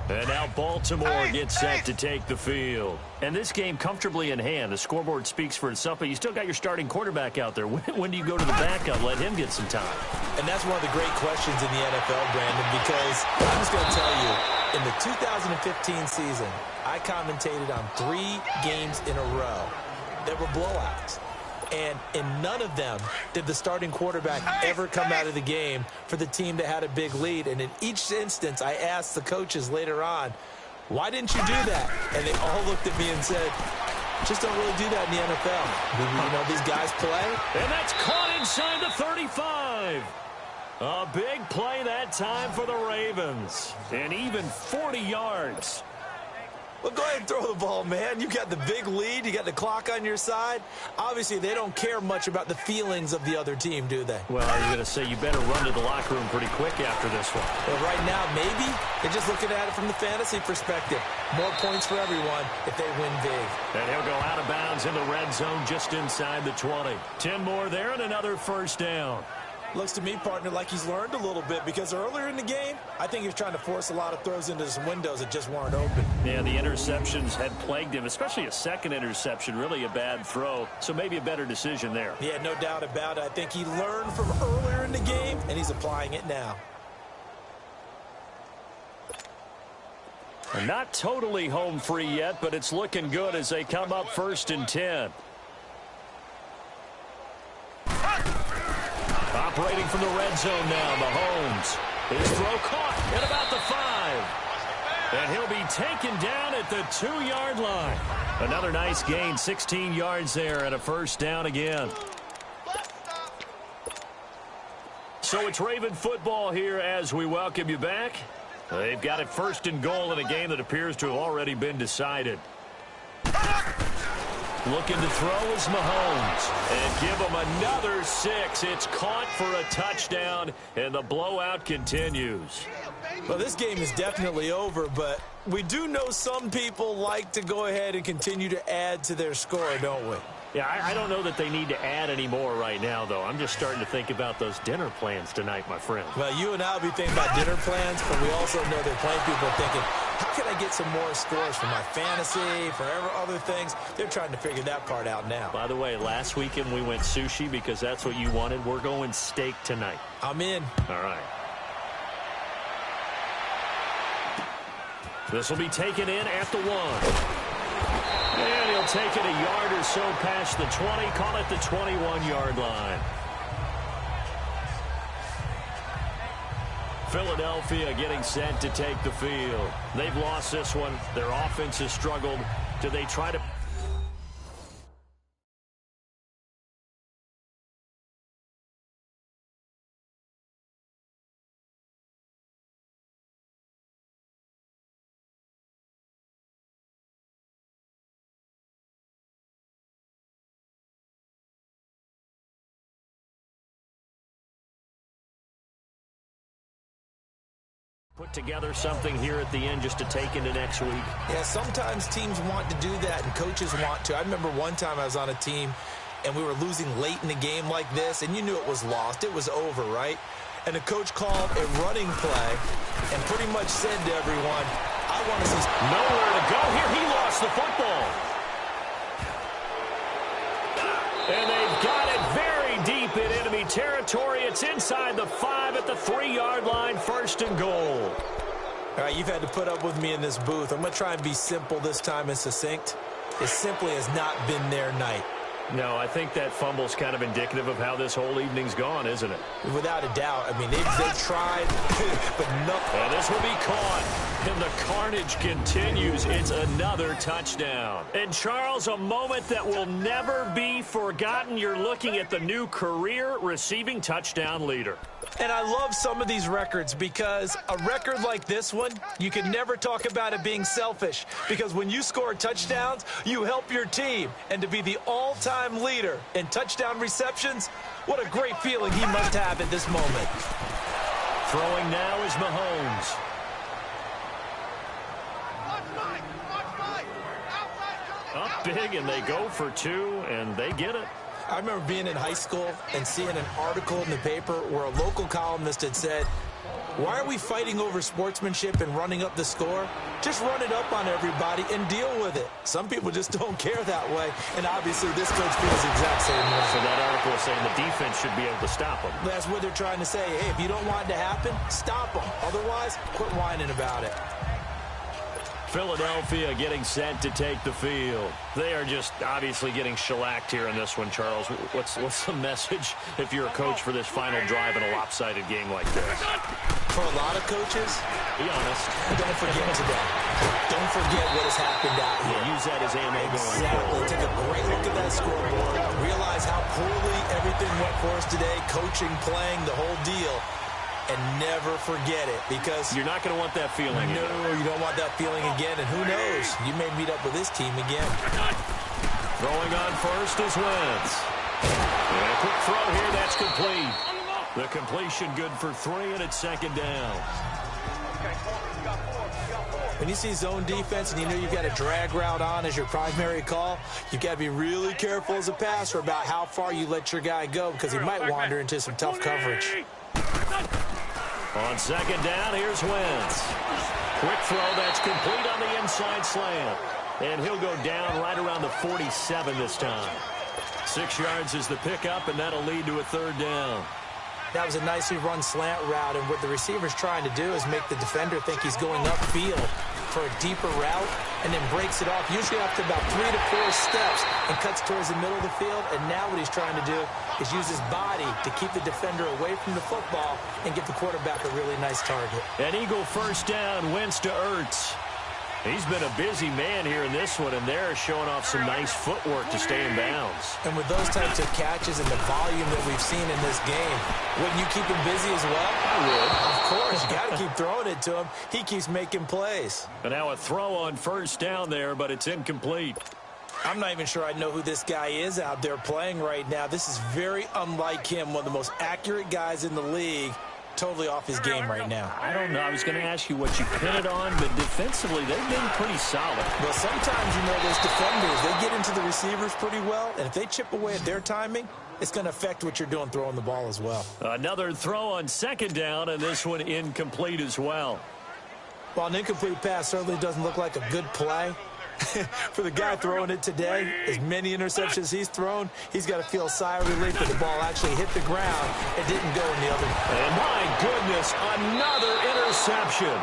And now Baltimore gets set to take the field. And this game comfortably in hand. The scoreboard speaks for itself, but you still got your starting quarterback out there. When do you go to the backup, let him get some time? And that's one of the great questions in the NFL, Brandon, because I'm just going to tell you, in the 2015 season, I commentated on 3 games in a row that were blowouts. And in none of them did the starting quarterback ever come out of the game for the team that had a big lead. And in each instance, I asked the coaches later on, why didn't you do that? And they all looked at me and said, just don't really do that in the NFL. You know, these guys play. And that's caught inside the 35. A big play that time for the Ravens. And even 40 yards. Well, go ahead and throw the ball, man. You got the big lead. You got the clock on your side. Obviously, they don't care much about the feelings of the other team, do they? Well, I was going to say you better run to the locker room pretty quick after this one. Well, right now, maybe they're just looking at it from the fantasy perspective. More points for everyone if they win big. And he'll go out of bounds in the red zone just inside the 20. 10 more there and another 1st down. Looks to me, partner, like he's learned a little bit because earlier in the game, I think he was trying to force a lot of throws into some windows that just weren't open. Yeah, the interceptions had plagued him, especially a second interception, really a bad throw. So maybe a better decision there. Yeah, no doubt about it. I think he learned from earlier in the game, and he's applying it now. Not totally home free yet, but it's looking good as they come up 1st and 10. Operating from the red zone now, Mahomes. His throw caught at about the 5. And he'll be taken down at the 2-yard line. Another nice gain, 16 yards there and a first down again. So it's Raven football here as we welcome you back. They've got it 1st and goal in a game that appears to have already been decided. Looking to throw is Mahomes. And give him another 6. It's caught for a touchdown, and the blowout continues. Well, this game is definitely over, but we do know some people like to go ahead and continue to add to their score, don't we? Yeah, I don't know that they need to add any more right now, though. I'm just starting to think about those dinner plans tonight, my friend. Well, you and I will be thinking about dinner plans, but we also know that plenty of people are thinking, how can I get some more scores for my fantasy, for other things? They're trying to figure that part out now. By the way, last weekend we went sushi because that's what you wanted. We're going steak tonight. I'm in. All right. This will be taken in at the 1. And he'll take it a yard or so past the 20, call it the 21-yard line. Philadelphia getting set to take the field. They've lost this one. Their offense has struggled. Do they try to... put together something here at the end just to take into next week? Yeah, sometimes teams want to do that and coaches want to. I remember one time I was on a team and we were losing late in the game like this, and you knew it was lost. It was over, right? And the coach called a running play and pretty much said to everyone, I want to see... Nowhere to go here. He lost the football. And they've got it very deep in enemy territory. It's inside the 5 at the 3-yard line, 1st and goal. All right, you've had to put up with me in this booth. I'm going to try and be simple this time and succinct. It simply has not been their night. No, I think that fumble's kind of indicative of how this whole evening's gone, isn't it? Without a doubt. I mean, they've tried, but nothing. And this will be caught, and the carnage continues. It's another touchdown. And, Charles, a moment that will never be forgotten. You're looking at the new career receiving touchdown leader. And I love some of these records because a record like this one, you can never talk about it being selfish because when you score touchdowns, you help your team. And to be the all-time leader in touchdown receptions, what a great feeling he must have at this moment. Throwing now is Mahomes. Up big, and they go for 2, and they get it. I remember being in high school and seeing an article in the paper where a local columnist had said, why are we fighting over sportsmanship and running up the score? Just run it up on everybody and deal with it. Some people just don't care that way, and obviously this coach feels the exact same way. So that article is saying the defense should be able to stop them. That's what they're trying to say. Hey, if you don't want it to happen, stop them. Otherwise, quit whining about it. Philadelphia getting set to take the field. They are just obviously getting shellacked here in this one, Charles. What's the message if you're a coach for this final drive in a lopsided game like this? For a lot of coaches, be honest. Don't forget today. Don't forget what has happened out here. Yeah, use that as ammo going forward. Take a great look at that scoreboard. Realize how poorly everything went for us today. Coaching, playing, the whole deal. And never forget it, because you're not going to want that feeling. No, you don't want that feeling again. And who knows? You may meet up with this team again. Throwing on first is Wentz. And a quick throw here. That's complete. The completion good for 3, and it's 2nd down. When you see zone defense and you know you've got a drag route on as your primary call, you've got to be really careful as a passer about how far you let your guy go because he might wander into some tough coverage. On second down, here's Wentz. Quick throw that's complete on the inside slant. And he'll go down right around the 47 this time. 6 yards is the pickup, and that'll lead to a third down. That was a nicely run slant route, and what the receiver's trying to do is make the defender think he's going upfield for a deeper route and then breaks it off, usually after about 3 to 4 steps, and cuts towards the middle of the field. And now what he's trying to do is use his body to keep the defender away from the football and give the quarterback a really nice target. An Eagle first down, Wentz to Ertz. He's been a busy man here in this one, and they're showing off some nice footwork to stay in bounds. And with those types of catches and the volume that we've seen in this game, wouldn't you keep him busy as well? I would. Of course, you got to keep throwing it to him. He keeps making plays. And now a throw on first down there, but it's incomplete. I'm not even sure I know who this guy is out there playing right now. This is very unlike him, one of the most accurate guys in the league. Totally off his game right now. I don't know. I was going to ask you what you pin it on, but defensively, they've been pretty solid. Well, sometimes, you know, those defenders, they get into the receivers pretty well, and if they chip away at their timing, it's going to affect what you're doing throwing the ball as well. Another throw on second down, and this one incomplete as well. While an incomplete pass certainly doesn't look like a good play, for the guy throwing it today, as many interceptions he's thrown, he's got to feel a sigh of relief that the ball actually hit the ground and didn't go in the other. And my goodness, another interception.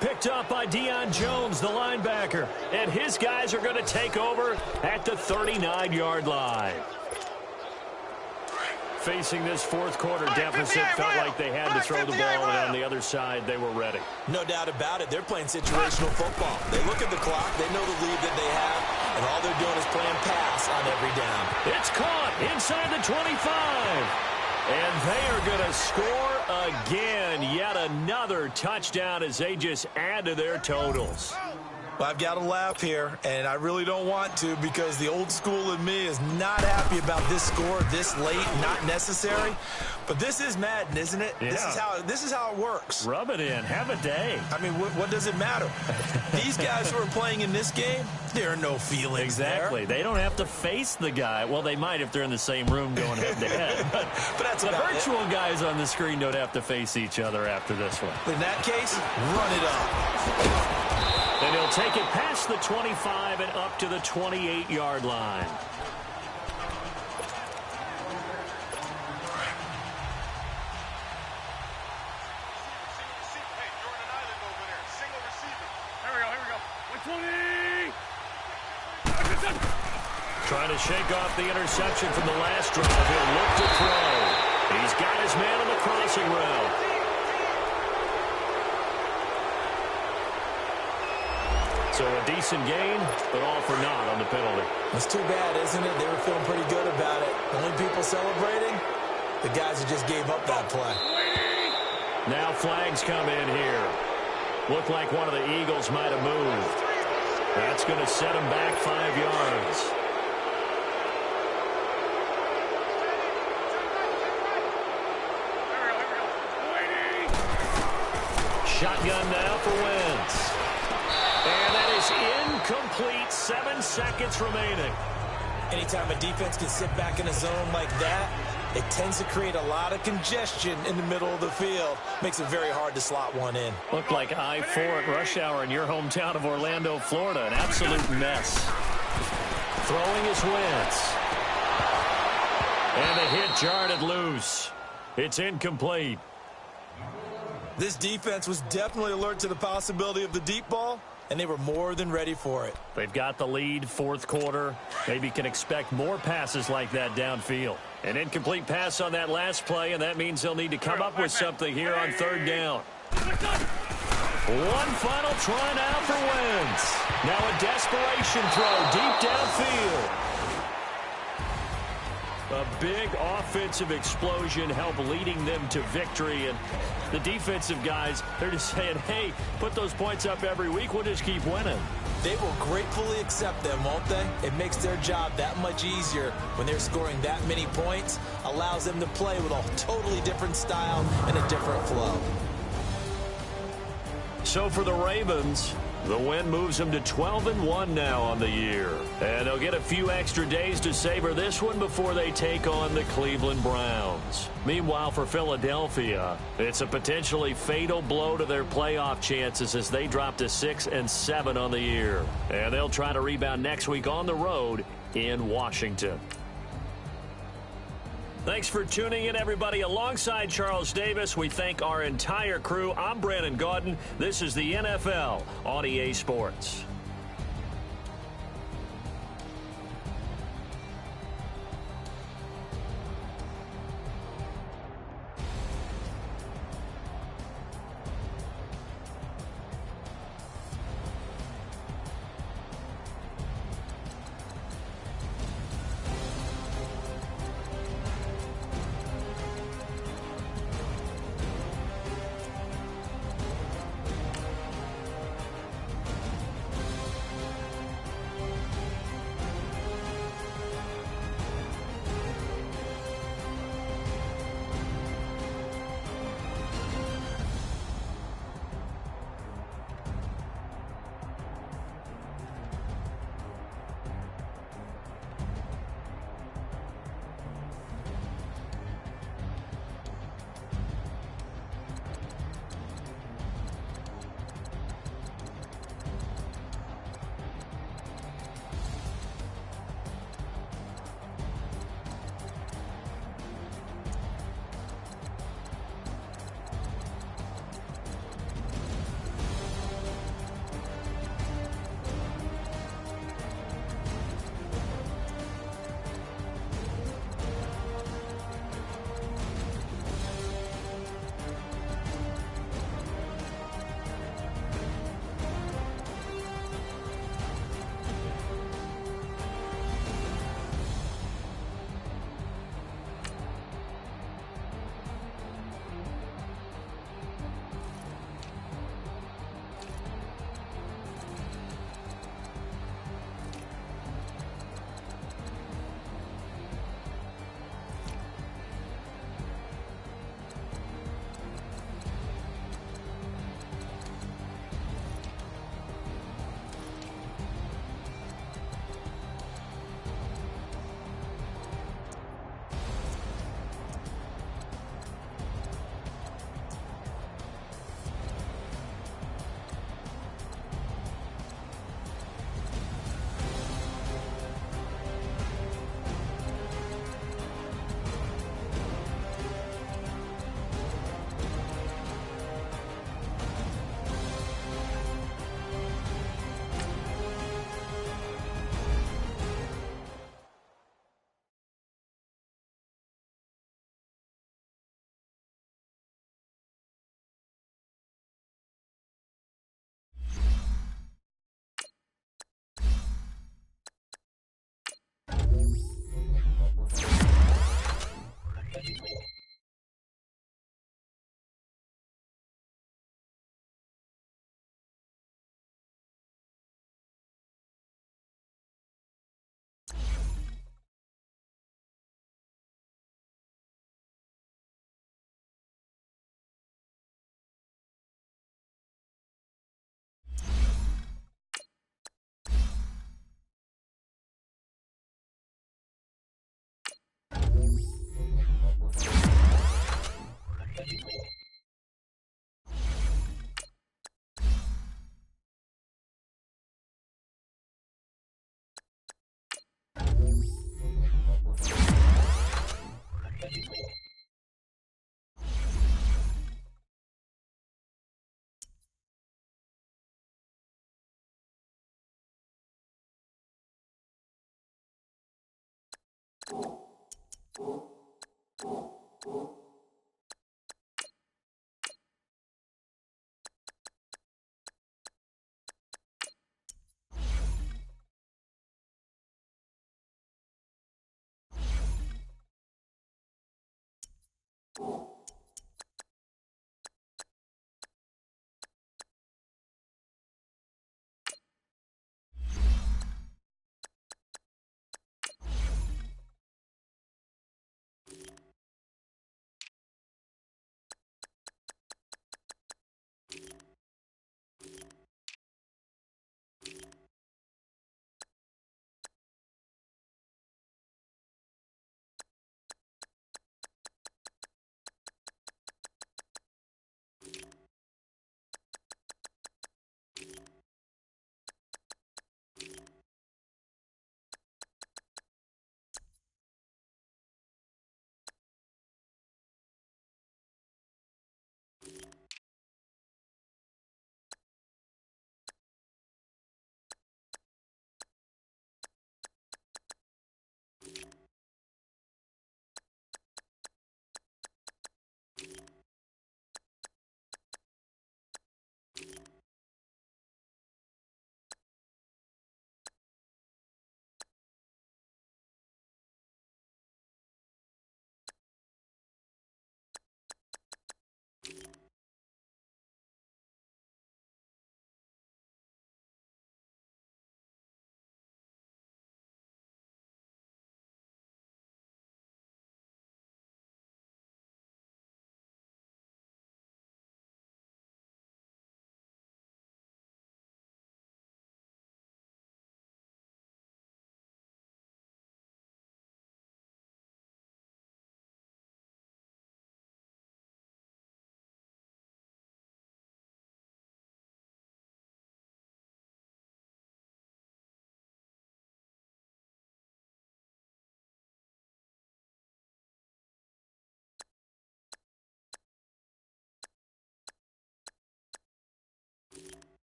Picked up by Deion Jones, the linebacker. And his guys are going to take over at the 39-yard line. Facing this fourth quarter deficit, felt like they had to throw the ball, and on the other side, they were ready. No doubt about it. They're playing situational football. They look at the clock. They know the lead that they have, and all they're doing is playing pass on every down. It's caught inside the 25. And they are going to score again. Yet another touchdown as they just add to their totals. Well, I've got to laugh here, and I really don't want to because the old school in me is not happy about this score this late, not necessary. But this is Madden, isn't it? Yeah. This is how it works. Rub it in. Have a day. I mean, what does it matter? These guys who are playing in this game, there are no feelings Exactly. there. They don't have to face the guy. Well, they might if they're in the same room going head-to-head. But that's the about virtual guys on the screen don't have to face each other after this one. In that case, run it up. And he'll take it past the 25 and up to the 28-yard line. Trying to shake off the interception from the last drive. He'll look to throw. He's got his man on the crossing route. So a decent gain, but all for naught on the penalty. It's too bad, isn't it? They were feeling pretty good about it. The only people celebrating, the guys who just gave up that play. Now flags come in here. Looked like one of the Eagles might have moved. That's going to set him back 5 yards. Shotgun now for Wentz. And that is incomplete. 7 seconds remaining. Anytime a defense can sit back in a zone like that, it tends to create a lot of congestion in the middle of the field. Makes it very hard to slot one in. Looked like I-4 at rush hour in your hometown of Orlando, Florida. An absolute mess. Throwing is Wentz. And the hit jarred it loose. It's incomplete. This defense was definitely alert to the possibility of the deep ball, and they were more than ready for it. They've got the lead, fourth quarter. Maybe can expect more passes like that downfield. An incomplete pass on that last play, and that means they'll need to come up with something here on third down. One final try now for Wentz. Now a desperation throw deep downfield. A big offensive explosion helped leading them to victory. And the defensive guys, they're just saying, hey, put those points up every week. We'll just keep winning. They will gratefully accept them, won't they? It makes their job that much easier when they're scoring that many points. Allows them to play with a totally different style and a different flow. So for the Ravens, the win moves them to 12-1 now on the year. And they'll get a few extra days to savor this one before they take on the Cleveland Browns. Meanwhile, for Philadelphia, it's a potentially fatal blow to their playoff chances as they drop to 6-7 on the year. And they'll try to rebound next week on the road in Washington. Thanks for tuning in, everybody. Alongside Charles Davis, we thank our entire crew. I'm Brandon Gaudin. This is the NFL on EA Sports.